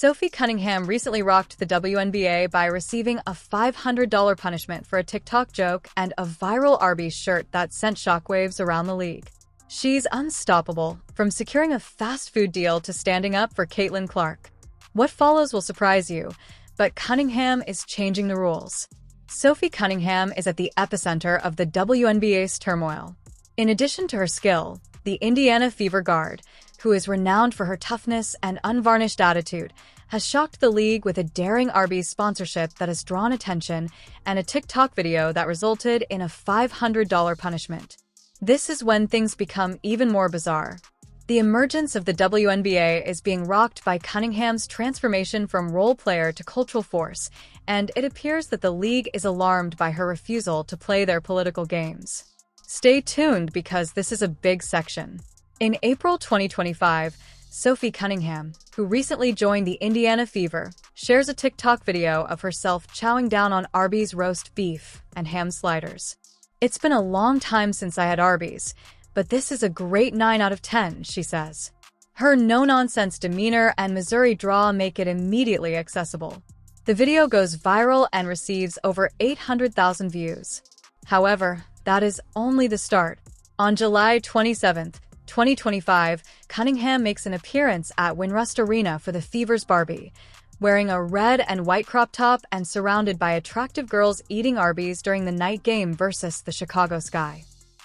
Sophie Cunningham recently rocked the WNBA by receiving a $500 punishment for a TikTok joke and a viral Arby shirt that sent shockwaves around the league. She's unstoppable, from securing a fast food deal to standing up for Caitlin Clark. What follows will surprise you, but Cunningham is changing the rules. Sophie Cunningham is at the epicenter of the WNBA's turmoil. In addition to her skill, the Indiana Fever guard, who is renowned for her toughness and unvarnished attitude, has shocked the league with a daring Arby's sponsorship that has drawn attention and a TikTok video that resulted in a $500 punishment. This is when things become even more bizarre. The emergence of the WNBA is being rocked by Cunningham's transformation from role player to cultural force, and it appears that the league is alarmed by her refusal to play their political games. Stay tuned because this is a big section. In April 2025, Sophie Cunningham, who recently joined the Indiana Fever, shares a TikTok video of herself chowing down on Arby's roast beef and ham sliders. "It's been a long time since I had Arby's, but this is a great 9 out of 10, she says. Her no-nonsense demeanor and Missouri drawl make it immediately accessible. The video goes viral and receives over 800,000 views. However, that is only the start. On July 27, 2025, Cunningham makes an appearance at Winrust Arena for the Fever's Barbie, wearing a red and white crop top and surrounded by attractive girls eating Arby's during the night game versus the Chicago Sky.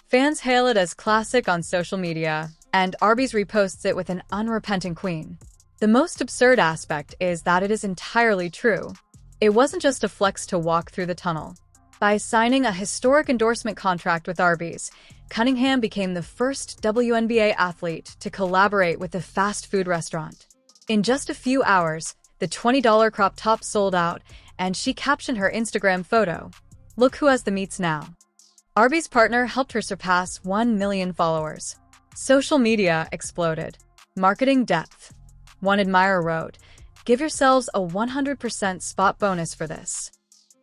Fans hail it as classic on social media, and Arby's reposts it with an unrepentant queen. The most absurd aspect is that it is entirely true. It wasn't just a flex to walk through the tunnel. By signing a historic endorsement contract with Arby's, Cunningham became the first WNBA athlete to collaborate with a fast food restaurant. In just a few hours, the $20 crop top sold out, and she captioned her Instagram photo, "Look who has the meats now." Arby's partner helped her surpass 1 million followers. Social media exploded. Marketing depth. One admirer wrote, "Give yourselves a 100% spot bonus for this.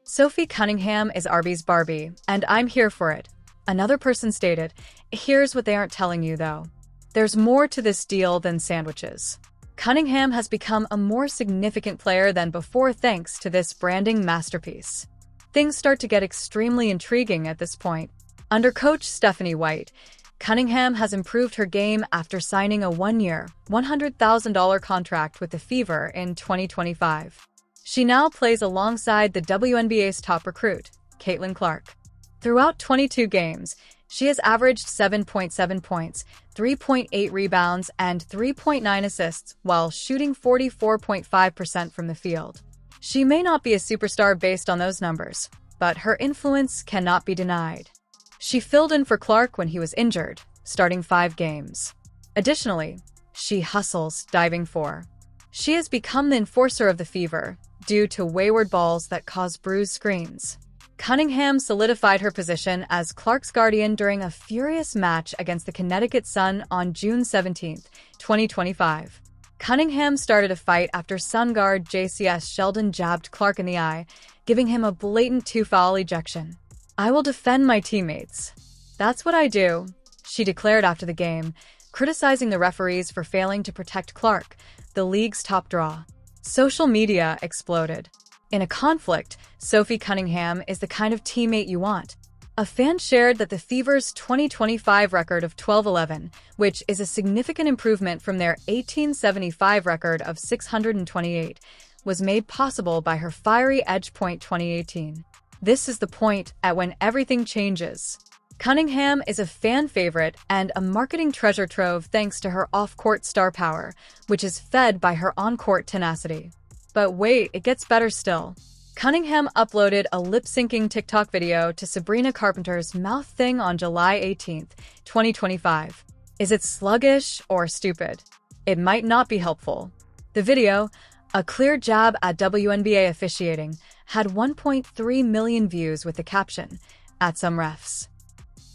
Sophie Cunningham is Arby's Barbie, and I'm here for it." Another person stated, "Here's what they aren't telling you, though. There's more to this deal than sandwiches." Cunningham has become a more significant player than before thanks to this branding masterpiece. Things start to get extremely intriguing at this point. Under coach Stephanie White, Cunningham has improved her game after signing a one-year, $100,000 contract with the Fever in 2025. She now plays alongside the WNBA's top recruit, Caitlin Clark. Throughout 22 games, she has averaged 7.7 points, 3.8 rebounds, and 3.9 assists while shooting 44.5% from the field. She may not be a superstar based on those numbers, but her influence cannot be denied. She filled in for Clark when he was injured, starting 5 games. Additionally, she hustles, diving for. She has become the enforcer of the Fever, due to wayward balls that cause bruised screens. Cunningham solidified her position as Clark's guardian during a furious match against the Connecticut Sun on June 17, 2025. Cunningham started a fight after Sun guard JCS Sheldon jabbed Clark in the eye, giving him a blatant 2-foul ejection. "I will defend my teammates. That's what I do," she declared after the game, criticizing the referees for failing to protect Clark, the league's top draw. Social media exploded. In a conflict, Sophie Cunningham is the kind of teammate you want. A fan shared that the Fever's 2025 record of 12-11, which is a significant improvement from their 1875 record of 628, was made possible by her fiery Edge Point 2018. This is the point at when everything changes. Cunningham is a fan favorite and a marketing treasure trove thanks to her off-court star power, which is fed by her on-court tenacity. But wait, it gets better still. Cunningham uploaded a lip-syncing TikTok video to Sabrina Carpenter's Mouth Thing on July 18, 2025. Is it sluggish or stupid? It might not be helpful. The video, a clear jab at WNBA officiating, had 1.3 million views with the caption, "At some refs."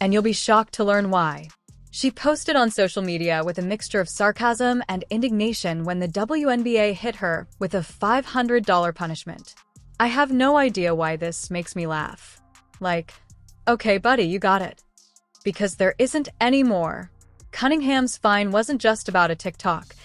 And you'll be shocked to learn why. She posted on social media with a mixture of sarcasm and indignation when the WNBA hit her with a $500 punishment. "I have no idea why this makes me laugh. Like, okay, buddy, you got it. Because there isn't any more." Cunningham's fine wasn't just about a TikTok.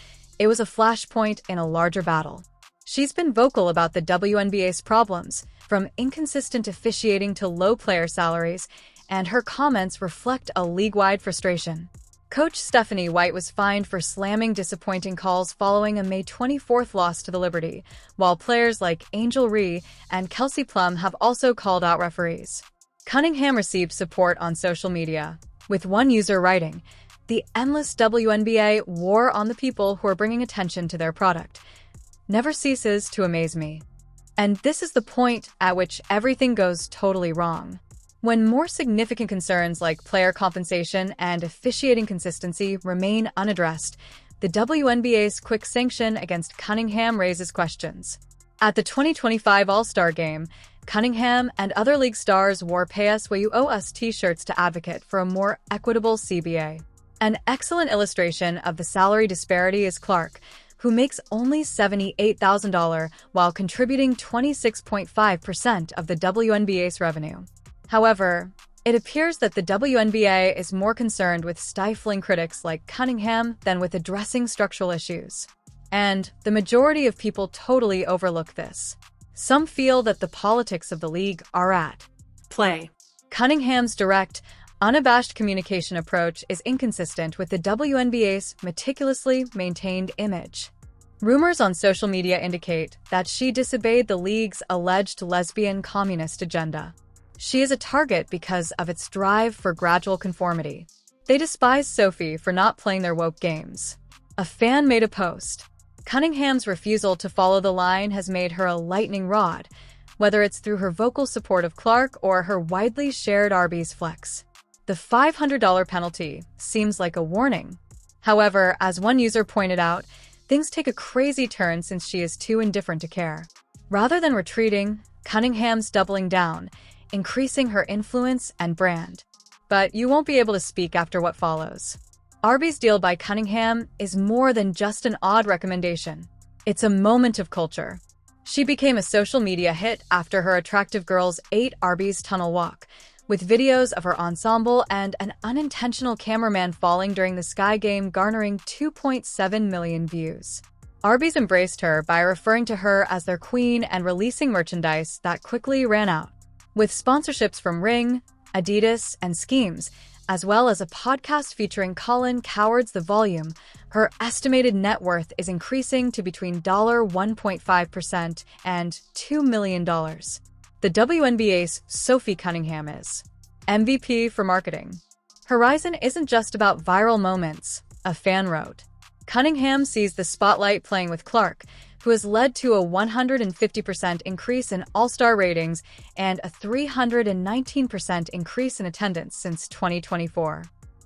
It was a flashpoint in a larger battle. She's been vocal about the WNBA's problems, from inconsistent officiating to low player salaries, and her comments reflect a league-wide frustration. Coach Stephanie White was fined for slamming disappointing calls following a May 24th loss to the Liberty, while players like Angel Ree and Kelsey Plum have also called out referees. Cunningham received support on social media, with one user writing, "The endless WNBA war on the people who are bringing attention to their product never ceases to amaze me." And this is the point at which everything goes totally wrong. When more significant concerns like player compensation and officiating consistency remain unaddressed, the WNBA's quick sanction against Cunningham raises questions. At the 2025 All-Star Game, Cunningham and other league stars wore "Pay Us What You Owe Us" t-shirts to advocate for a more equitable CBA. An excellent illustration of the salary disparity is Clark, who makes only $78,000 while contributing 26.5% of the WNBA's revenue. However, it appears that the WNBA is more concerned with stifling critics like Cunningham than with addressing structural issues. And the majority of people totally overlook this. Some feel that the politics of the league are at play. Cunningham's direct, unabashed communication approach is inconsistent with the WNBA's meticulously maintained image. Rumors on social media indicate that she disobeyed the league's alleged lesbian communist agenda. She is a target because of its drive for gradual conformity. They despise Sophie for not playing their woke games. A fan made a post. Cunningham's refusal to follow the line has made her a lightning rod, whether it's through her vocal support of Clark or her widely shared Arby's flex. The $500 penalty seems like a warning. However, as one user pointed out, things take a crazy turn since she is too indifferent to care. Rather than retreating, Cunningham's doubling down, increasing her influence and brand. But you won't be able to speak after what follows. Arby's deal by Cunningham is more than just an odd recommendation. It's a moment of culture. She became a social media hit after her Attractive Girls ate Arby's tunnel walk, with videos of her ensemble and an unintentional cameraman falling during the Sky Game garnering 2.7 million views. Arby's embraced her by referring to her as their queen and releasing merchandise that quickly ran out. With sponsorships from Ring, Adidas, and Schemes, as well as a podcast featuring Colin Cowherd's The Volume, her estimated net worth is increasing to between $1.5% and $2 million. The WNBA's Sophie Cunningham is MVP for marketing. Horizon isn't just about viral moments, a fan wrote. Cunningham sees the spotlight playing with Clark, who has led to a 150% increase in All-Star ratings and a 319% increase in attendance since 2024.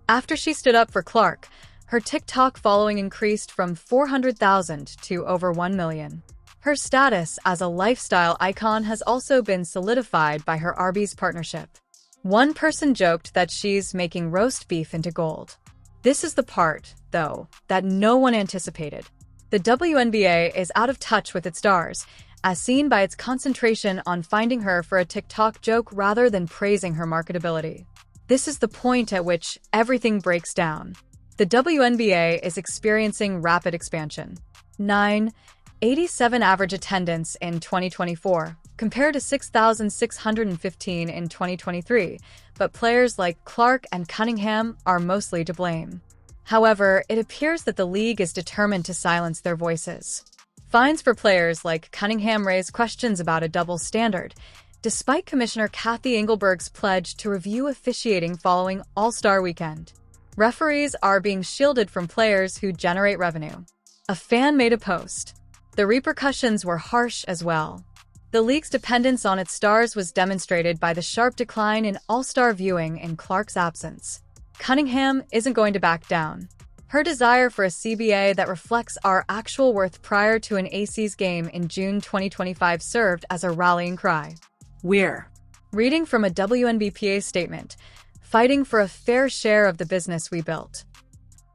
After she stood up for Clark, her TikTok following increased from 400,000 to over 1 million. Her status as a lifestyle icon has also been solidified by her Arby's partnership. One person joked that she's making roast beef into gold. This is the part, though, that no one anticipated. The WNBA is out of touch with its stars, as seen by its concentration on finding her for a TikTok joke rather than praising her marketability. This is the point at which everything breaks down. The WNBA is experiencing rapid expansion. 987 average attendance in 2024, compared to 6,615 in 2023, but players like Clark and Cunningham are mostly to blame. However, it appears that the league is determined to silence their voices. Fines for players like Cunningham raise questions about a double standard, despite Commissioner Kathy Engelberg's pledge to review officiating following All-Star Weekend. Referees are being shielded from players who generate revenue. A fan made a post. The repercussions were harsh as well. The league's dependence on its stars was demonstrated by the sharp decline in All-Star viewing in Clark's absence. Cunningham isn't going to back down. Her desire for a CBA that reflects our actual worth prior to an AC's game in June 2025 served as a rallying cry. We're reading from a WNBPA statement, fighting for a fair share of the business we built.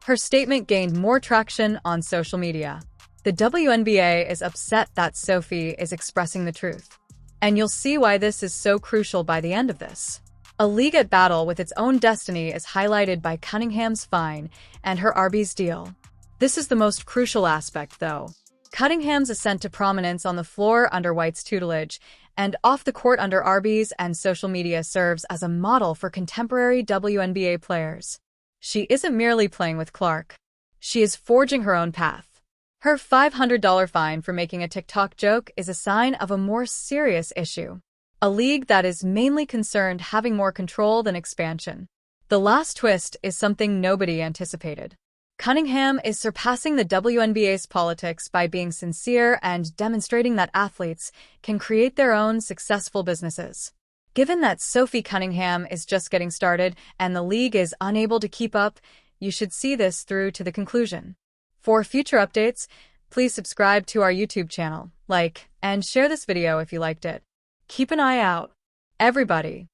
Her statement gained more traction on social media. The WNBA is upset that Sophie is expressing the truth. And you'll see why this is so crucial by the end of this. A league at battle with its own destiny is highlighted by Cunningham's fine and her Arby's deal. This is the most crucial aspect, though. Cunningham's ascent to prominence on the floor under White's tutelage and off the court under Arby's and social media serves as a model for contemporary WNBA players. She isn't merely playing with Clark. She is forging her own path. Her $500 fine for making a TikTok joke is a sign of a more serious issue. A league that is mainly concerned having more control than expansion. The last twist is something nobody anticipated. Cunningham is surpassing the WNBA's politics by being sincere and demonstrating that athletes can create their own successful businesses. Given that Sophie Cunningham is just getting started and the league is unable to keep up, you should see this through to the conclusion. For future updates, please subscribe to our YouTube channel, like, and share this video if you liked it. Keep an eye out. Everybody.